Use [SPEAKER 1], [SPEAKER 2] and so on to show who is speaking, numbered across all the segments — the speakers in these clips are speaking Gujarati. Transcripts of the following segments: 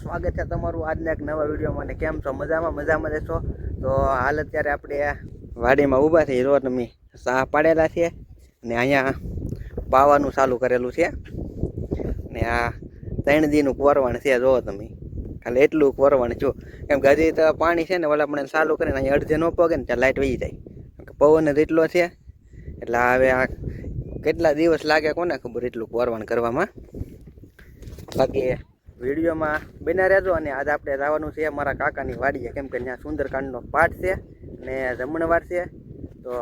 [SPEAKER 1] સ્વાગત છે તમારું આજના એક નવા વિડીયોમાં. અને કેમ છો? મજામાં છો? તો હાલ અત્યારે આપણે વાડીમાં ઊભા થઈ જો તમે સાહ પાડેલા છે ને અહીંયા પાવાનું ચાલુ કરેલું છે ને આ 3 દીનું કોરવણ છે. જો તમે ખાલી એટલું કોરવણ જો, કેમ કે હજી તો પાણી છે ને ઓલા આપણે ચાલુ કરીને અહીંયા અડધે ન પગે ને ત્યાં લાઇટ વહી જાય. પવન જ એટલો છે એટલે હવે આ કેટલા દિવસ લાગે કોને ખબર એટલું કોરવણ કરવામાં. બાકી વિડીયોમાં બન્યા રહેજો. અને આજે આપણે જવાનું છે મારા કાકાની વાડીએ, કેમ કે ત્યાં સુંદરકાંડનો પાઠ છે ને જમણવાર છે. તો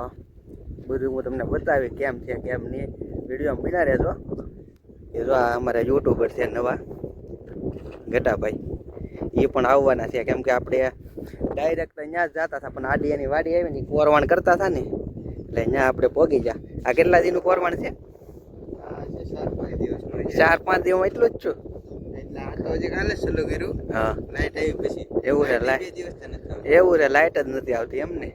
[SPEAKER 1] બધું હું તમને બતાવી કેમ છે કેમ નહીં, વિડીયોમાં બન્યા રહેજો. એ જો આ અમારા યુટ્યુબર છે નવા ગટાભાઈ, એ પણ આવવાના છે. કેમ કે આપણે ડાયરેક્ટ ત્યાં જ જતા હતા, પણ આડી એની વાડી આવી ને કોરવણ કરતા હતા ને એટલે ત્યાં આપણે પહોંચી ગયા. આ કેટલા દીનું કોરવણ છે? 4-5 દિવસમાં એટલું જ છું. હા એવું છે, લાઈટ જ નથી આવતી એમને.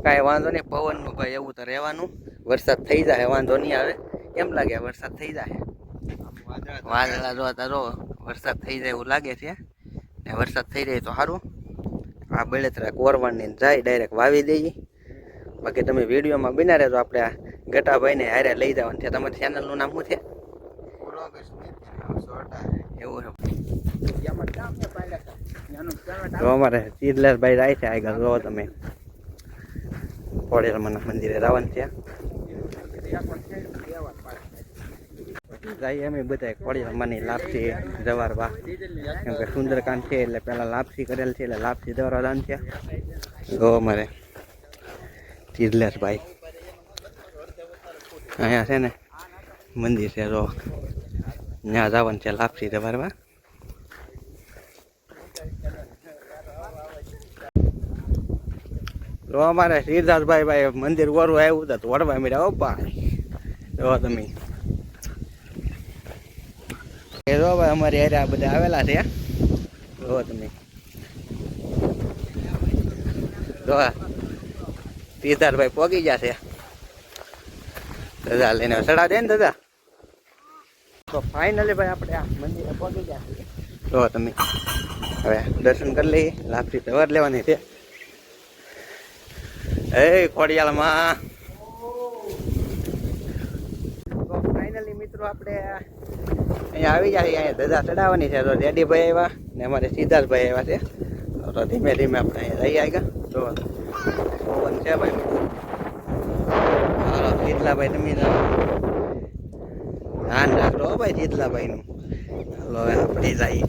[SPEAKER 1] કાંઈ વાંધો નહીં, પવનનું ભાઈ એવું તો રહેવાનું. વરસાદ થઈ જાય, વાંધો નહીં આવે. કેમ લાગે વરસાદ થઈ જાય? વાદળા જોતા જો વરસાદ થઈ જાય એવું લાગે છે ને વરસાદ થઈ જાય તો સારું. આ બળેતરા કોરવણની જાય ડાયરેક્ટ વાવી દઈએ. બાકી તમે વિડીયોમાં બન્યા રહેજો. આપણે આ ગટાભાઈને હારે લઈ જવાનું છે. તમારી ચેનલનું નામ શું છે? એવું છે. અમારે શીતલેશભાઈ જાય છે આગળ. જો તમે ખોડિયારમાંના મંદિરે જવાનું છે. જઈએ અમે બધા ખોડિયારમાંની લાપસી જવારવા, કેમ કે સુંદરકાંડ છે એટલે પેલા લાપસી કરેલ છે એટલે લાપસી જવારવા દાન છે. તો અમારે શીતલેશભાઈ અહીંયા છે ને મંદિર છે, તો ત્યાં જવાનું છે લાપસી જવારવા. તો અમારે સિદ્ધાર્થભાઈ મંદિર વરું આવ્યું હતું, વળવા મળ્યા. ભાઈ જો તમે એ જો ભાઈ અમારી હારે આ બધા આવેલા છે. જો તમે જો સિદ્ધાર્થભાઈ પહોંચી ગયા છે. દાદા લઈને ચડા દે ને દાદા. તો ફાઇનલી ભાઈ આપણે આ મંદિરે પહોંચી ગયા છીએ. જો તમે હવે દર્શન કરી લઈએ. લાપસી તવાર લેવાની છે. એ ખોડિયાલમાં તો ફાઇનલી મિત્રો આપણે અહીંયા આવી જાય. અહીંયા ધજા ચડાવવાની છે. તો રેડીભાઈ આવ્યા ને અમારે સિદ્ધાર્થભાઈ આવ્યા છે. તો ધીમે ધીમે આપણે અહીંયા રહી આવ્યા. તો પવન છે ભાઈ. હાલો શીતલાભાઈ તમે ધ્યાન રાખજો ભાઈ શીતલાભાઈનું. હાલો હવે આપણે જઈએ.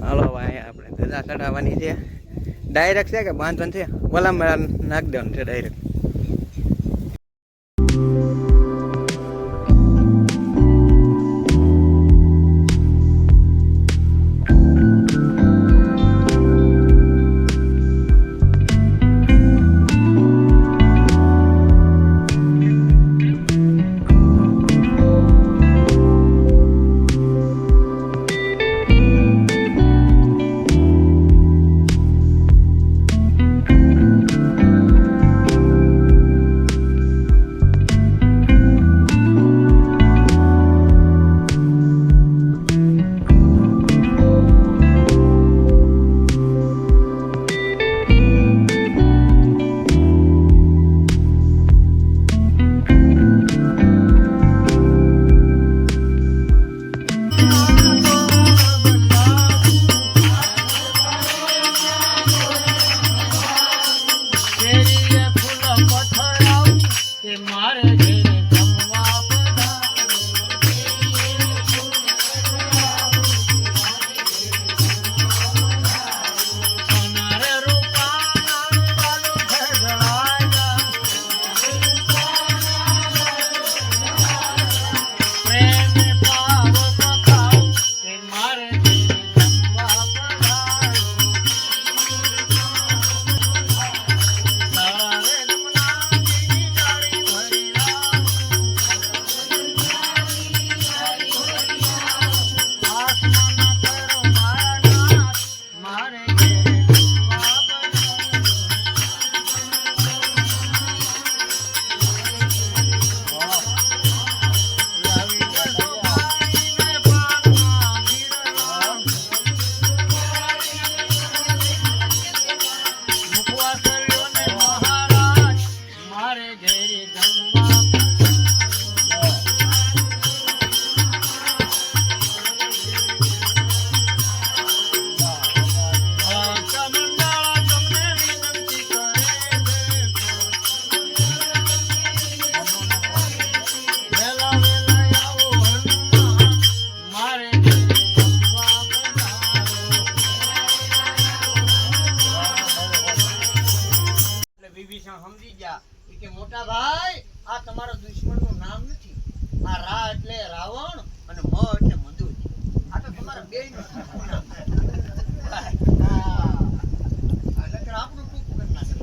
[SPEAKER 1] હાલો ભાઈ આપણે ધજા ચડાવવાની છે. ડાયરેક્ટ છે કે બાંધવાનું છે? ઓલામાં નાખી દેવાનું છે ડાયરેક્ટ.
[SPEAKER 2] બેયનો નકર આપણું ટૂંકું કરી નાખે.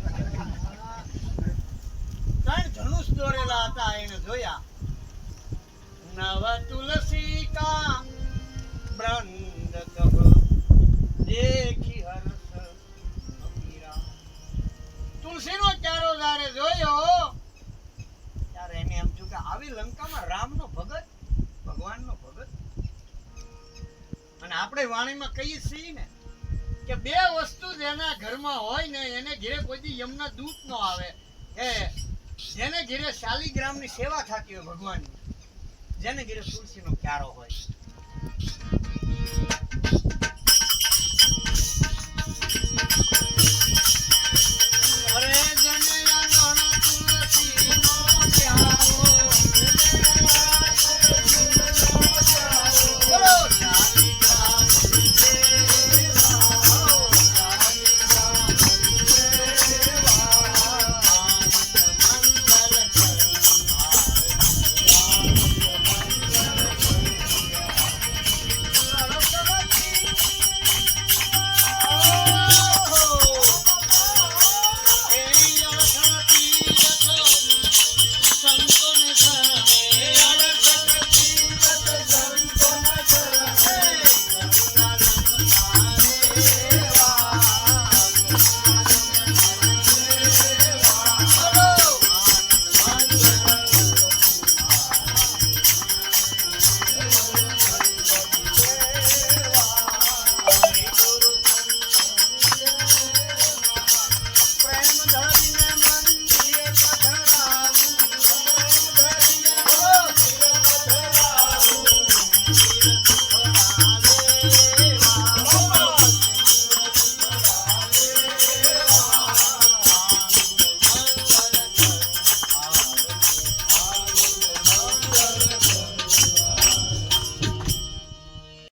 [SPEAKER 2] ત્રણ ધનુષ દોરેલા હતા એને જોયા. નવ તુલસી કા બ્રંદ કહ દેખી હર્ષ અમીરા. તુલસીનો ચારો જ્યારે જોયો ત્યારે એને એમ થયું કે આવી લંકામાં રામનો ભગત, ભગવાનનો ભગત. અને આપણે વાણીમાં કહીએ છીએ ને કે બે વસ્તુ જેના ઘરમાં હોય ને એને ઘરે કોઈ દી યમના દૂત નો આવે. જેને ઘરે શાલિગ્રામની સેવા થતી હોય ભગવાનની, જેને ઘરે તુલસીનો ક્યારો હોય.